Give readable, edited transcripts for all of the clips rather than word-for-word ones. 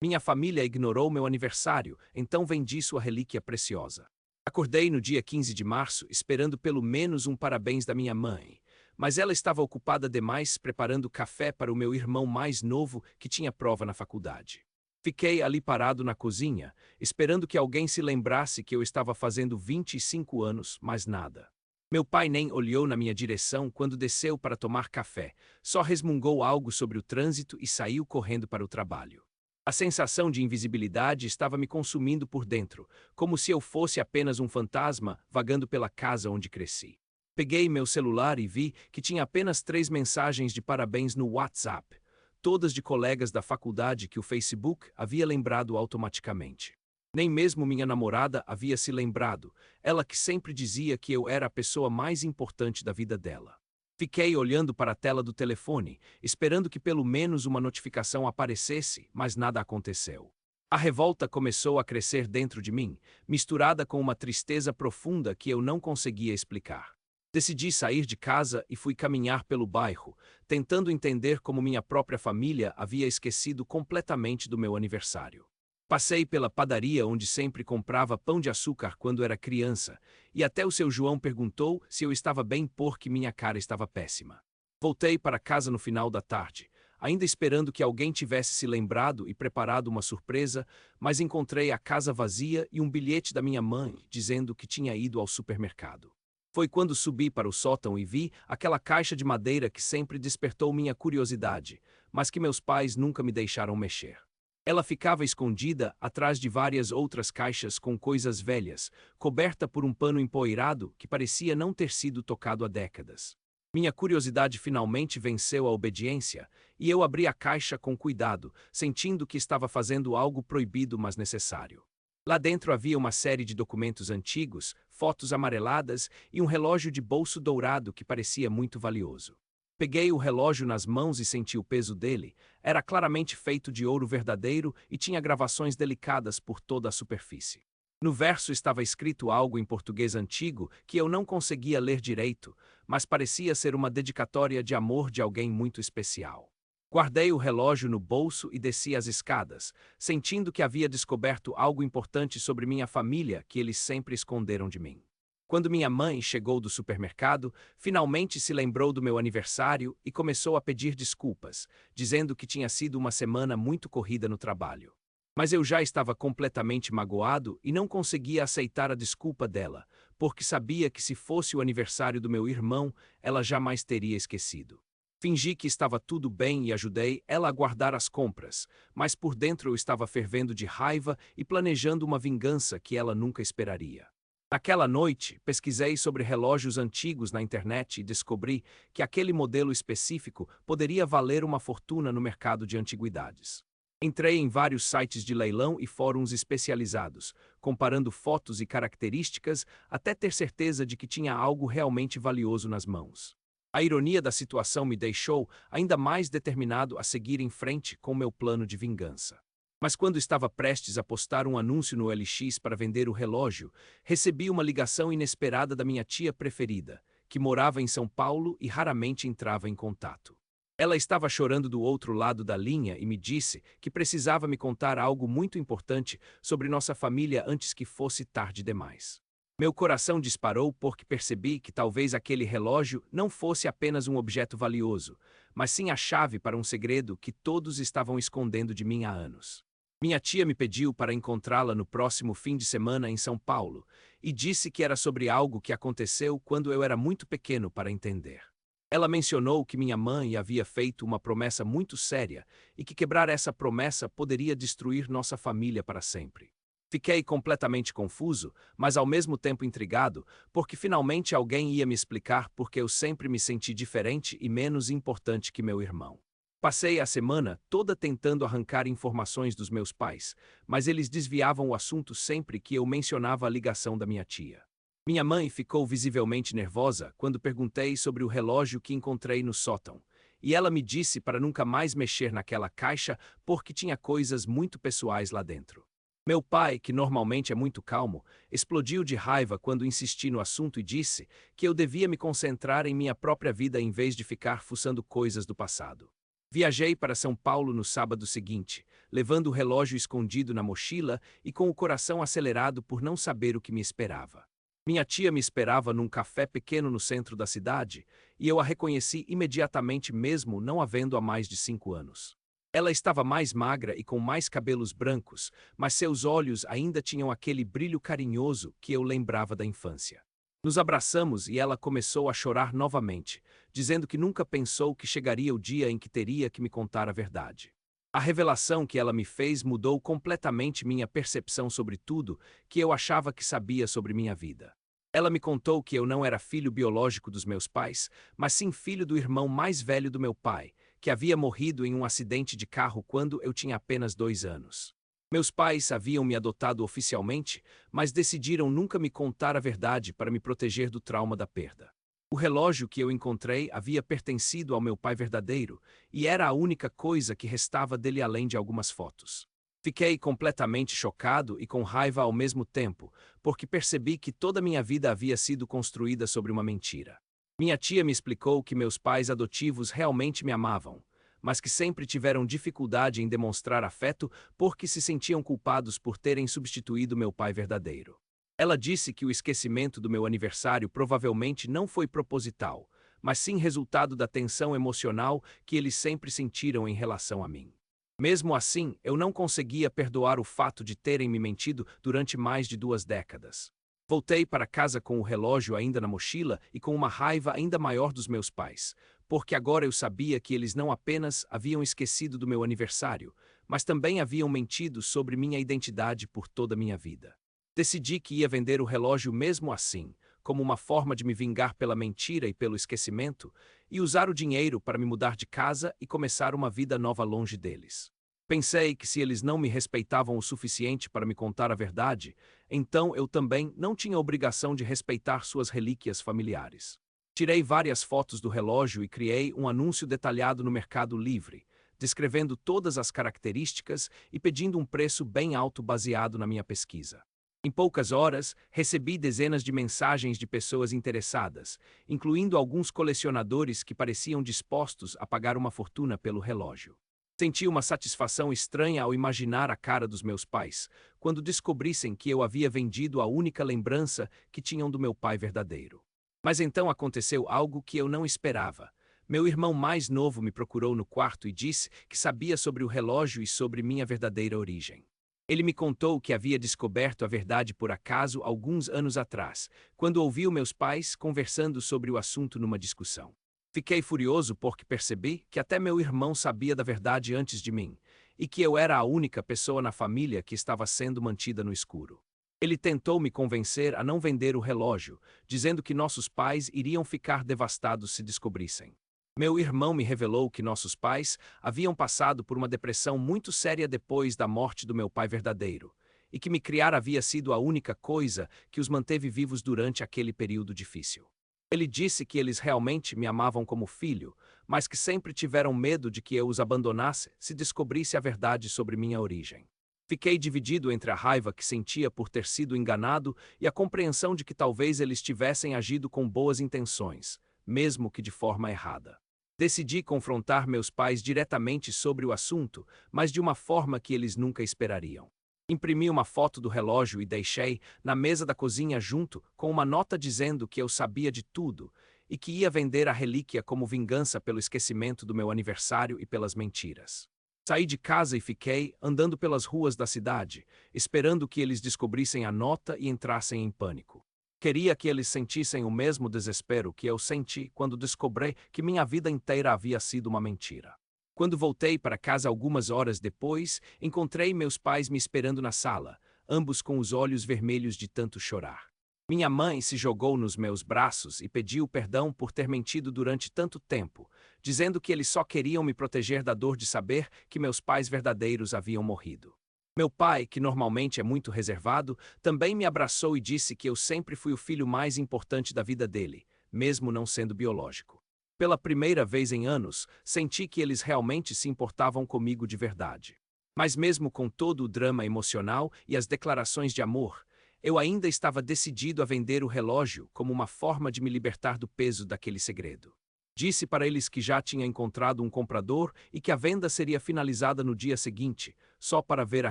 Minha família ignorou meu aniversário, então vendi sua relíquia preciosa. Acordei no dia 15 de março esperando pelo menos um parabéns da minha mãe, mas ela estava ocupada demais preparando café para o meu irmão mais novo que tinha prova na faculdade. Fiquei ali parado na cozinha, esperando que alguém se lembrasse que eu estava fazendo 25 anos, mas nada. Meu pai nem olhou na minha direção quando desceu para tomar café, só resmungou algo sobre o trânsito e saiu correndo para o trabalho. A sensação de invisibilidade estava me consumindo por dentro, como se eu fosse apenas um fantasma vagando pela casa onde cresci. Peguei meu celular e vi que tinha apenas 3 mensagens de parabéns no WhatsApp, todas de colegas da faculdade que o Facebook havia lembrado automaticamente. Nem mesmo minha namorada havia se lembrado, ela que sempre dizia que eu era a pessoa mais importante da vida dela. Fiquei olhando para a tela do telefone, esperando que pelo menos uma notificação aparecesse, mas nada aconteceu. A revolta começou a crescer dentro de mim, misturada com uma tristeza profunda que eu não conseguia explicar. Decidi sair de casa e fui caminhar pelo bairro, tentando entender como minha própria família havia esquecido completamente do meu aniversário. Passei pela padaria onde sempre comprava pão de açúcar quando era criança, e até o seu João perguntou se eu estava bem porque minha cara estava péssima. Voltei para casa no final da tarde, ainda esperando que alguém tivesse se lembrado e preparado uma surpresa, mas encontrei a casa vazia e um bilhete da minha mãe dizendo que tinha ido ao supermercado. Foi quando subi para o sótão e vi aquela caixa de madeira que sempre despertou minha curiosidade, mas que meus pais nunca me deixaram mexer. Ela ficava escondida atrás de várias outras caixas com coisas velhas, coberta por um pano empoeirado que parecia não ter sido tocado há décadas. Minha curiosidade finalmente venceu a obediência, e eu abri a caixa com cuidado, sentindo que estava fazendo algo proibido mas necessário. Lá dentro havia uma série de documentos antigos, fotos amareladas e um relógio de bolso dourado que parecia muito valioso. Peguei o relógio nas mãos e senti o peso dele. Era claramente feito de ouro verdadeiro e tinha gravações delicadas por toda a superfície. No verso estava escrito algo em português antigo que eu não conseguia ler direito, mas parecia ser uma dedicatória de amor de alguém muito especial. Guardei o relógio no bolso e desci as escadas, sentindo que havia descoberto algo importante sobre minha família que eles sempre esconderam de mim. Quando minha mãe chegou do supermercado, finalmente se lembrou do meu aniversário e começou a pedir desculpas, dizendo que tinha sido uma semana muito corrida no trabalho. Mas eu já estava completamente magoado e não conseguia aceitar a desculpa dela, porque sabia que se fosse o aniversário do meu irmão, ela jamais teria esquecido. Fingi que estava tudo bem e ajudei ela a guardar as compras, mas por dentro eu estava fervendo de raiva e planejando uma vingança que ela nunca esperaria. Naquela noite, pesquisei sobre relógios antigos na internet e descobri que aquele modelo específico poderia valer uma fortuna no mercado de antiguidades. Entrei em vários sites de leilão e fóruns especializados, comparando fotos e características até ter certeza de que tinha algo realmente valioso nas mãos. A ironia da situação me deixou ainda mais determinado a seguir em frente com meu plano de vingança. Mas quando estava prestes a postar um anúncio no LX para vender o relógio, recebi uma ligação inesperada da minha tia preferida, que morava em São Paulo e raramente entrava em contato. Ela estava chorando do outro lado da linha e me disse que precisava me contar algo muito importante sobre nossa família antes que fosse tarde demais. Meu coração disparou porque percebi que talvez aquele relógio não fosse apenas um objeto valioso, mas sim a chave para um segredo que todos estavam escondendo de mim há anos. Minha tia me pediu para encontrá-la no próximo fim de semana em São Paulo e disse que era sobre algo que aconteceu quando eu era muito pequeno para entender. Ela mencionou que minha mãe havia feito uma promessa muito séria e que quebrar essa promessa poderia destruir nossa família para sempre. Fiquei completamente confuso, mas ao mesmo tempo intrigado, porque finalmente alguém ia me explicar porque eu sempre me senti diferente e menos importante que meu irmão. Passei a semana toda tentando arrancar informações dos meus pais, mas eles desviavam o assunto sempre que eu mencionava a ligação da minha tia. Minha mãe ficou visivelmente nervosa quando perguntei sobre o relógio que encontrei no sótão, e ela me disse para nunca mais mexer naquela caixa porque tinha coisas muito pessoais lá dentro. Meu pai, que normalmente é muito calmo, explodiu de raiva quando insisti no assunto e disse que eu devia me concentrar em minha própria vida em vez de ficar fuçando coisas do passado. Viajei para São Paulo no sábado seguinte, levando o relógio escondido na mochila e com o coração acelerado por não saber o que me esperava. Minha tia me esperava num café pequeno no centro da cidade, e eu a reconheci imediatamente mesmo não havendo há mais de 5 anos. Ela estava mais magra e com mais cabelos brancos, mas seus olhos ainda tinham aquele brilho carinhoso que eu lembrava da infância. Nos abraçamos e ela começou a chorar novamente, dizendo que nunca pensou que chegaria o dia em que teria que me contar a verdade. A revelação que ela me fez mudou completamente minha percepção sobre tudo que eu achava que sabia sobre minha vida. Ela me contou que eu não era filho biológico dos meus pais, mas sim filho do irmão mais velho do meu pai, que havia morrido em um acidente de carro quando eu tinha apenas 2 anos. Meus pais haviam me adotado oficialmente, mas decidiram nunca me contar a verdade para me proteger do trauma da perda. O relógio que eu encontrei havia pertencido ao meu pai verdadeiro, e era a única coisa que restava dele além de algumas fotos. Fiquei completamente chocado e com raiva ao mesmo tempo, porque percebi que toda minha vida havia sido construída sobre uma mentira. Minha tia me explicou que meus pais adotivos realmente me amavam, mas que sempre tiveram dificuldade em demonstrar afeto porque se sentiam culpados por terem substituído meu pai verdadeiro. Ela disse que o esquecimento do meu aniversário provavelmente não foi proposital, mas sim resultado da tensão emocional que eles sempre sentiram em relação a mim. Mesmo assim, eu não conseguia perdoar o fato de terem me mentido durante mais de 2 décadas. Voltei para casa com o relógio ainda na mochila e com uma raiva ainda maior dos meus pais, porque agora eu sabia que eles não apenas haviam esquecido do meu aniversário, mas também haviam mentido sobre minha identidade por toda a minha vida. Decidi que ia vender o relógio mesmo assim, como uma forma de me vingar pela mentira e pelo esquecimento, e usar o dinheiro para me mudar de casa e começar uma vida nova longe deles. Pensei que se eles não me respeitavam o suficiente para me contar a verdade, então eu também não tinha obrigação de respeitar suas relíquias familiares. Tirei várias fotos do relógio e criei um anúncio detalhado no Mercado Livre, descrevendo todas as características e pedindo um preço bem alto baseado na minha pesquisa. Em poucas horas, recebi dezenas de mensagens de pessoas interessadas, incluindo alguns colecionadores que pareciam dispostos a pagar uma fortuna pelo relógio. Senti uma satisfação estranha ao imaginar a cara dos meus pais, quando descobrissem que eu havia vendido a única lembrança que tinham do meu pai verdadeiro. Mas então aconteceu algo que eu não esperava. Meu irmão mais novo me procurou no quarto e disse que sabia sobre o relógio e sobre minha verdadeira origem. Ele me contou que havia descoberto a verdade por acaso alguns anos atrás, quando ouviu meus pais conversando sobre o assunto numa discussão. Fiquei furioso porque percebi que até meu irmão sabia da verdade antes de mim, e que eu era a única pessoa na família que estava sendo mantida no escuro. Ele tentou me convencer a não vender o relógio, dizendo que nossos pais iriam ficar devastados se descobrissem. Meu irmão me revelou que nossos pais haviam passado por uma depressão muito séria depois da morte do meu pai verdadeiro, e que me criar havia sido a única coisa que os manteve vivos durante aquele período difícil. Ele disse que eles realmente me amavam como filho, mas que sempre tiveram medo de que eu os abandonasse se descobrisse a verdade sobre minha origem. Fiquei dividido entre a raiva que sentia por ter sido enganado e a compreensão de que talvez eles tivessem agido com boas intenções, mesmo que de forma errada. Decidi confrontar meus pais diretamente sobre o assunto, mas de uma forma que eles nunca esperariam. Imprimi uma foto do relógio e deixei na mesa da cozinha junto com uma nota dizendo que eu sabia de tudo e que ia vender a relíquia como vingança pelo esquecimento do meu aniversário e pelas mentiras. Saí de casa e fiquei andando pelas ruas da cidade, esperando que eles descobrissem a nota e entrassem em pânico. Queria que eles sentissem o mesmo desespero que eu senti quando descobri que minha vida inteira havia sido uma mentira. Quando voltei para casa algumas horas depois, encontrei meus pais me esperando na sala, ambos com os olhos vermelhos de tanto chorar. Minha mãe se jogou nos meus braços e pediu perdão por ter mentido durante tanto tempo, dizendo que eles só queriam me proteger da dor de saber que meus pais verdadeiros haviam morrido. Meu pai, que normalmente é muito reservado, também me abraçou e disse que eu sempre fui o filho mais importante da vida dele, mesmo não sendo biológico. Pela primeira vez em anos, senti que eles realmente se importavam comigo de verdade. Mas mesmo com todo o drama emocional e as declarações de amor, eu ainda estava decidido a vender o relógio como uma forma de me libertar do peso daquele segredo. Disse para eles que já tinha encontrado um comprador e que a venda seria finalizada no dia seguinte, só para ver a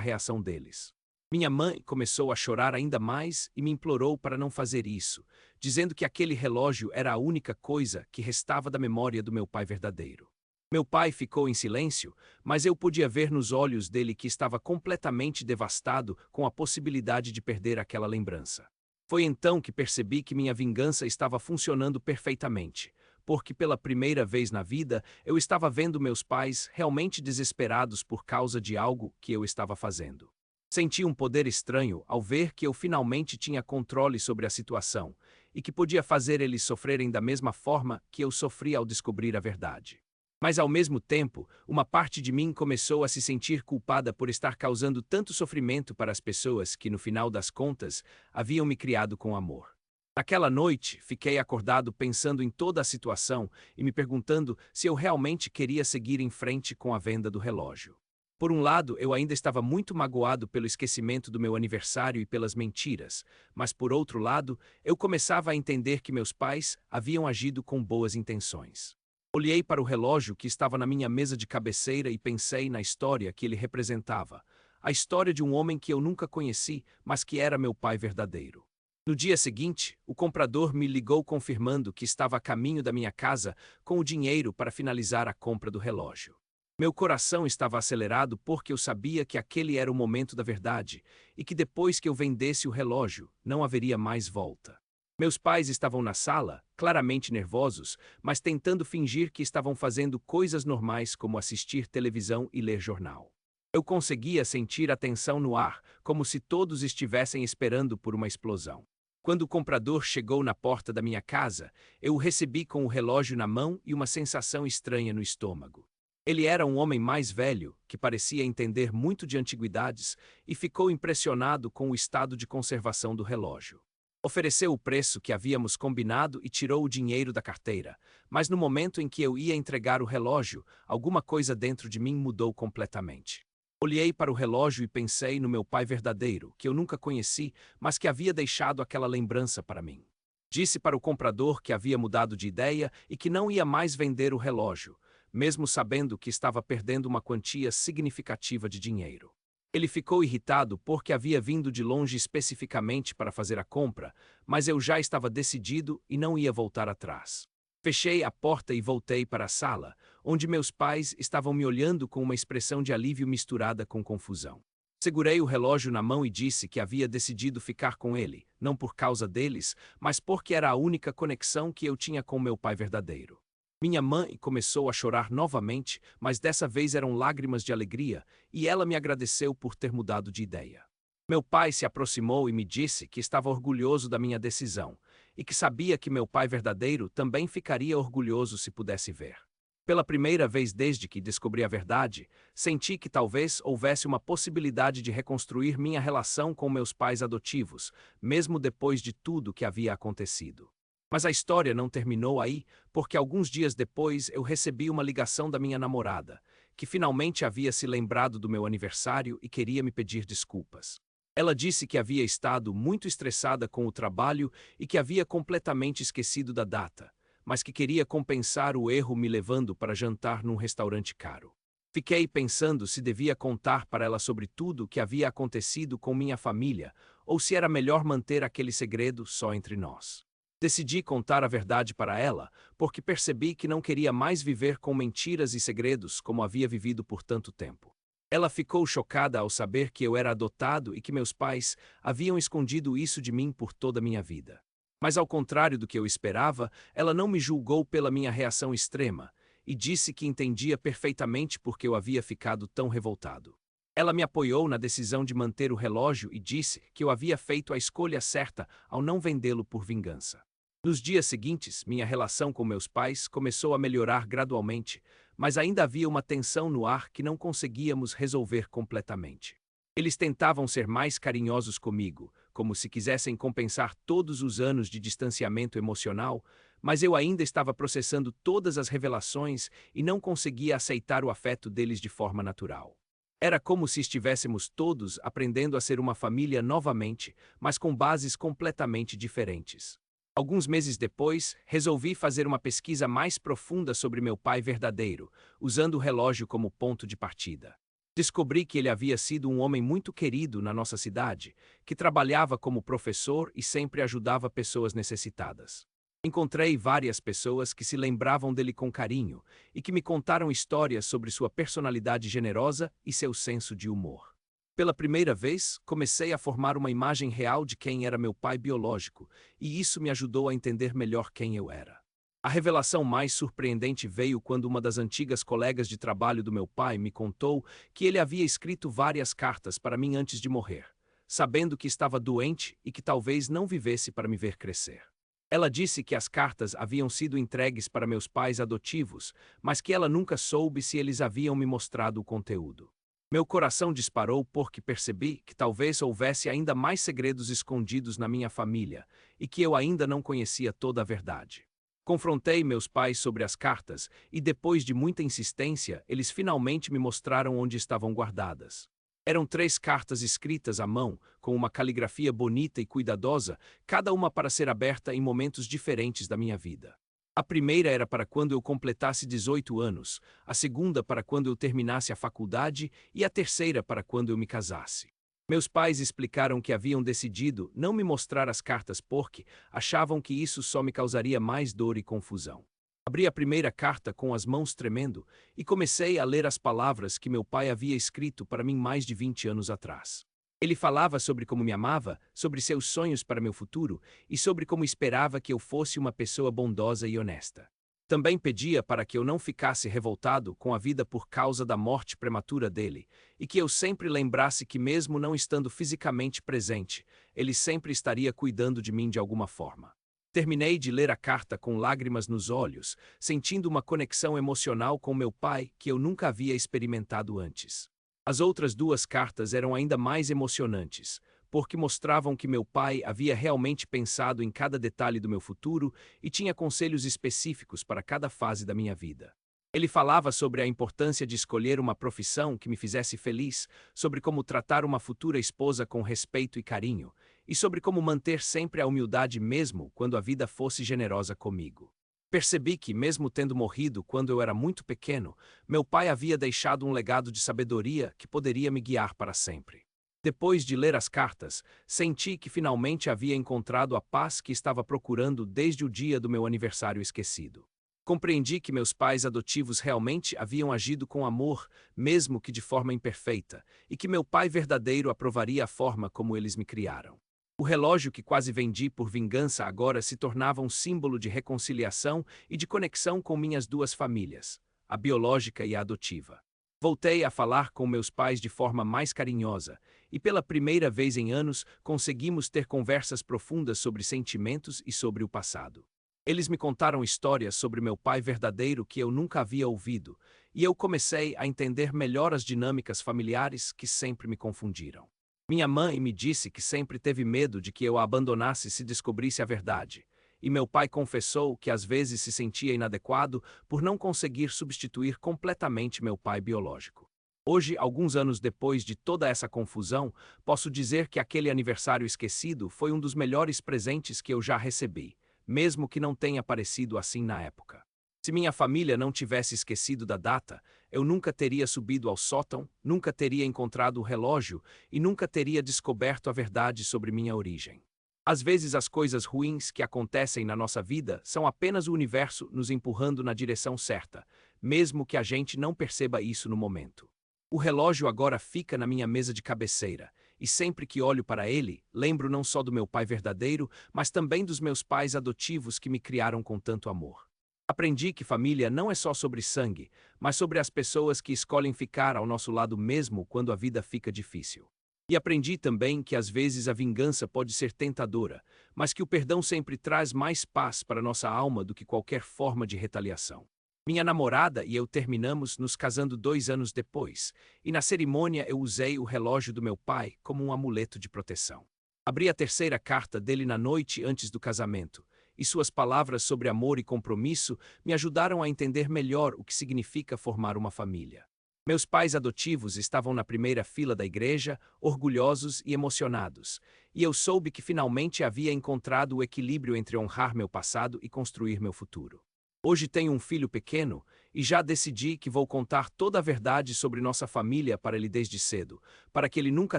reação deles. Minha mãe começou a chorar ainda mais e me implorou para não fazer isso, dizendo que aquele relógio era a única coisa que restava da memória do meu pai verdadeiro. Meu pai ficou em silêncio, mas eu podia ver nos olhos dele que estava completamente devastado com a possibilidade de perder aquela lembrança. Foi então que percebi que minha vingança estava funcionando perfeitamente, porque pela primeira vez na vida eu estava vendo meus pais realmente desesperados por causa de algo que eu estava fazendo. Senti um poder estranho ao ver que eu finalmente tinha controle sobre a situação e que podia fazer eles sofrerem da mesma forma que eu sofri ao descobrir a verdade. Mas ao mesmo tempo, uma parte de mim começou a se sentir culpada por estar causando tanto sofrimento para as pessoas que, no final das contas, haviam me criado com amor. Naquela noite, fiquei acordado pensando em toda a situação e me perguntando se eu realmente queria seguir em frente com a venda do relógio. Por um lado, eu ainda estava muito magoado pelo esquecimento do meu aniversário e pelas mentiras, mas por outro lado, eu começava a entender que meus pais haviam agido com boas intenções. Olhei para o relógio que estava na minha mesa de cabeceira e pensei na história que ele representava, a história de um homem que eu nunca conheci, mas que era meu pai verdadeiro. No dia seguinte, o comprador me ligou confirmando que estava a caminho da minha casa com o dinheiro para finalizar a compra do relógio. Meu coração estava acelerado porque eu sabia que aquele era o momento da verdade e que depois que eu vendesse o relógio, não haveria mais volta. Meus pais estavam na sala, claramente nervosos, mas tentando fingir que estavam fazendo coisas normais como assistir televisão e ler jornal. Eu conseguia sentir a tensão no ar, como se todos estivessem esperando por uma explosão. Quando o comprador chegou na porta da minha casa, eu o recebi com o relógio na mão e uma sensação estranha no estômago. Ele era um homem mais velho, que parecia entender muito de antiguidades, e ficou impressionado com o estado de conservação do relógio. Ofereceu o preço que havíamos combinado e tirou o dinheiro da carteira, mas no momento em que eu ia entregar o relógio, alguma coisa dentro de mim mudou completamente. Olhei para o relógio e pensei no meu pai verdadeiro, que eu nunca conheci, mas que havia deixado aquela lembrança para mim. Disse para o comprador que havia mudado de ideia e que não ia mais vender o relógio, mesmo sabendo que estava perdendo uma quantia significativa de dinheiro. Ele ficou irritado porque havia vindo de longe especificamente para fazer a compra, mas eu já estava decidido e não ia voltar atrás. Fechei a porta e voltei para a sala, onde meus pais estavam me olhando com uma expressão de alívio misturada com confusão. Segurei o relógio na mão e disse que havia decidido ficar com ele, não por causa deles, mas porque era a única conexão que eu tinha com meu pai verdadeiro. Minha mãe começou a chorar novamente, mas dessa vez eram lágrimas de alegria, e ela me agradeceu por ter mudado de ideia. Meu pai se aproximou e me disse que estava orgulhoso da minha decisão, e que sabia que meu pai verdadeiro também ficaria orgulhoso se pudesse ver. Pela primeira vez desde que descobri a verdade, senti que talvez houvesse uma possibilidade de reconstruir minha relação com meus pais adotivos, mesmo depois de tudo que havia acontecido. Mas a história não terminou aí, porque alguns dias depois eu recebi uma ligação da minha namorada, que finalmente havia se lembrado do meu aniversário e queria me pedir desculpas. Ela disse que havia estado muito estressada com o trabalho e que havia completamente esquecido da data, mas que queria compensar o erro me levando para jantar num restaurante caro. Fiquei pensando se devia contar para ela sobre tudo o que havia acontecido com minha família ou se era melhor manter aquele segredo só entre nós. Decidi contar a verdade para ela, porque percebi que não queria mais viver com mentiras e segredos como havia vivido por tanto tempo. Ela ficou chocada ao saber que eu era adotado e que meus pais haviam escondido isso de mim por toda a minha vida. Mas ao contrário do que eu esperava, ela não me julgou pela minha reação extrema e disse que entendia perfeitamente por que eu havia ficado tão revoltado. Ela me apoiou na decisão de manter o relógio e disse que eu havia feito a escolha certa ao não vendê-lo por vingança. Nos dias seguintes, minha relação com meus pais começou a melhorar gradualmente, mas ainda havia uma tensão no ar que não conseguíamos resolver completamente. Eles tentavam ser mais carinhosos comigo, como se quisessem compensar todos os anos de distanciamento emocional, mas eu ainda estava processando todas as revelações e não conseguia aceitar o afeto deles de forma natural. Era como se estivéssemos todos aprendendo a ser uma família novamente, mas com bases completamente diferentes. Alguns meses depois, resolvi fazer uma pesquisa mais profunda sobre meu pai verdadeiro, usando o relógio como ponto de partida. Descobri que ele havia sido um homem muito querido na nossa cidade, que trabalhava como professor e sempre ajudava pessoas necessitadas. Encontrei várias pessoas que se lembravam dele com carinho e que me contaram histórias sobre sua personalidade generosa e seu senso de humor. Pela primeira vez, comecei a formar uma imagem real de quem era meu pai biológico, e isso me ajudou a entender melhor quem eu era. A revelação mais surpreendente veio quando uma das antigas colegas de trabalho do meu pai me contou que ele havia escrito várias cartas para mim antes de morrer, sabendo que estava doente e que talvez não vivesse para me ver crescer. Ela disse que as cartas haviam sido entregues para meus pais adotivos, mas que ela nunca soube se eles haviam me mostrado o conteúdo. Meu coração disparou porque percebi que talvez houvesse ainda mais segredos escondidos na minha família e que eu ainda não conhecia toda a verdade. Confrontei meus pais sobre as cartas e, depois de muita insistência, eles finalmente me mostraram onde estavam guardadas. Eram 3 cartas escritas à mão, com uma caligrafia bonita e cuidadosa, cada uma para ser aberta em momentos diferentes da minha vida. A primeira era para quando eu completasse 18 anos, a segunda para quando eu terminasse a faculdade e a terceira para quando eu me casasse. Meus pais explicaram que haviam decidido não me mostrar as cartas porque achavam que isso só me causaria mais dor e confusão. Abri a primeira carta com as mãos tremendo e comecei a ler as palavras que meu pai havia escrito para mim mais de 20 anos atrás. Ele falava sobre como me amava, sobre seus sonhos para meu futuro e sobre como esperava que eu fosse uma pessoa bondosa e honesta. Também pedia para que eu não ficasse revoltado com a vida por causa da morte prematura dele e que eu sempre lembrasse que, mesmo não estando fisicamente presente, ele sempre estaria cuidando de mim de alguma forma. Terminei de ler a carta com lágrimas nos olhos, sentindo uma conexão emocional com meu pai que eu nunca havia experimentado antes. As outras 2 cartas eram ainda mais emocionantes, porque mostravam que meu pai havia realmente pensado em cada detalhe do meu futuro e tinha conselhos específicos para cada fase da minha vida. Ele falava sobre a importância de escolher uma profissão que me fizesse feliz, sobre como tratar uma futura esposa com respeito e carinho, e sobre como manter sempre a humildade mesmo quando a vida fosse generosa comigo. Percebi que, mesmo tendo morrido quando eu era muito pequeno, meu pai havia deixado um legado de sabedoria que poderia me guiar para sempre. Depois de ler as cartas, senti que finalmente havia encontrado a paz que estava procurando desde o dia do meu aniversário esquecido. Compreendi que meus pais adotivos realmente haviam agido com amor, mesmo que de forma imperfeita, e que meu pai verdadeiro aprovaria a forma como eles me criaram. O relógio que quase vendi por vingança agora se tornava um símbolo de reconciliação e de conexão com minhas 2 famílias, a biológica e a adotiva. Voltei a falar com meus pais de forma mais carinhosa, e pela primeira vez em anos conseguimos ter conversas profundas sobre sentimentos e sobre o passado. Eles me contaram histórias sobre meu pai verdadeiro que eu nunca havia ouvido, e eu comecei a entender melhor as dinâmicas familiares que sempre me confundiram. Minha mãe me disse que sempre teve medo de que eu a abandonasse se descobrisse a verdade, e meu pai confessou que às vezes se sentia inadequado por não conseguir substituir completamente meu pai biológico. Hoje, alguns anos depois de toda essa confusão, posso dizer que aquele aniversário esquecido foi um dos melhores presentes que eu já recebi, mesmo que não tenha parecido assim na época. Se minha família não tivesse esquecido da data, eu nunca teria subido ao sótão, nunca teria encontrado o relógio e nunca teria descoberto a verdade sobre minha origem. Às vezes as coisas ruins que acontecem na nossa vida são apenas o universo nos empurrando na direção certa, mesmo que a gente não perceba isso no momento. O relógio agora fica na minha mesa de cabeceira, e sempre que olho para ele, lembro não só do meu pai verdadeiro, mas também dos meus pais adotivos que me criaram com tanto amor. Aprendi que família não é só sobre sangue, mas sobre as pessoas que escolhem ficar ao nosso lado mesmo quando a vida fica difícil. E aprendi também que às vezes a vingança pode ser tentadora, mas que o perdão sempre traz mais paz para nossa alma do que qualquer forma de retaliação. Minha namorada e eu terminamos nos casando 2 anos depois, e na cerimônia eu usei o relógio do meu pai como um amuleto de proteção. Abri a terceira carta dele na noite antes do casamento, e suas palavras sobre amor e compromisso me ajudaram a entender melhor o que significa formar uma família. Meus pais adotivos estavam na primeira fila da igreja, orgulhosos e emocionados, e eu soube que finalmente havia encontrado o equilíbrio entre honrar meu passado e construir meu futuro. Hoje tenho um filho pequeno e já decidi que vou contar toda a verdade sobre nossa família para ele desde cedo, para que ele nunca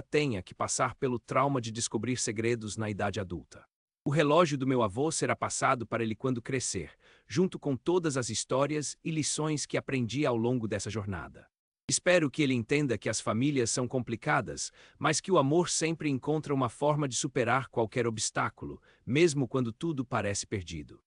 tenha que passar pelo trauma de descobrir segredos na idade adulta. O relógio do meu avô será passado para ele quando crescer, junto com todas as histórias e lições que aprendi ao longo dessa jornada. Espero que ele entenda que as famílias são complicadas, mas que o amor sempre encontra uma forma de superar qualquer obstáculo, mesmo quando tudo parece perdido.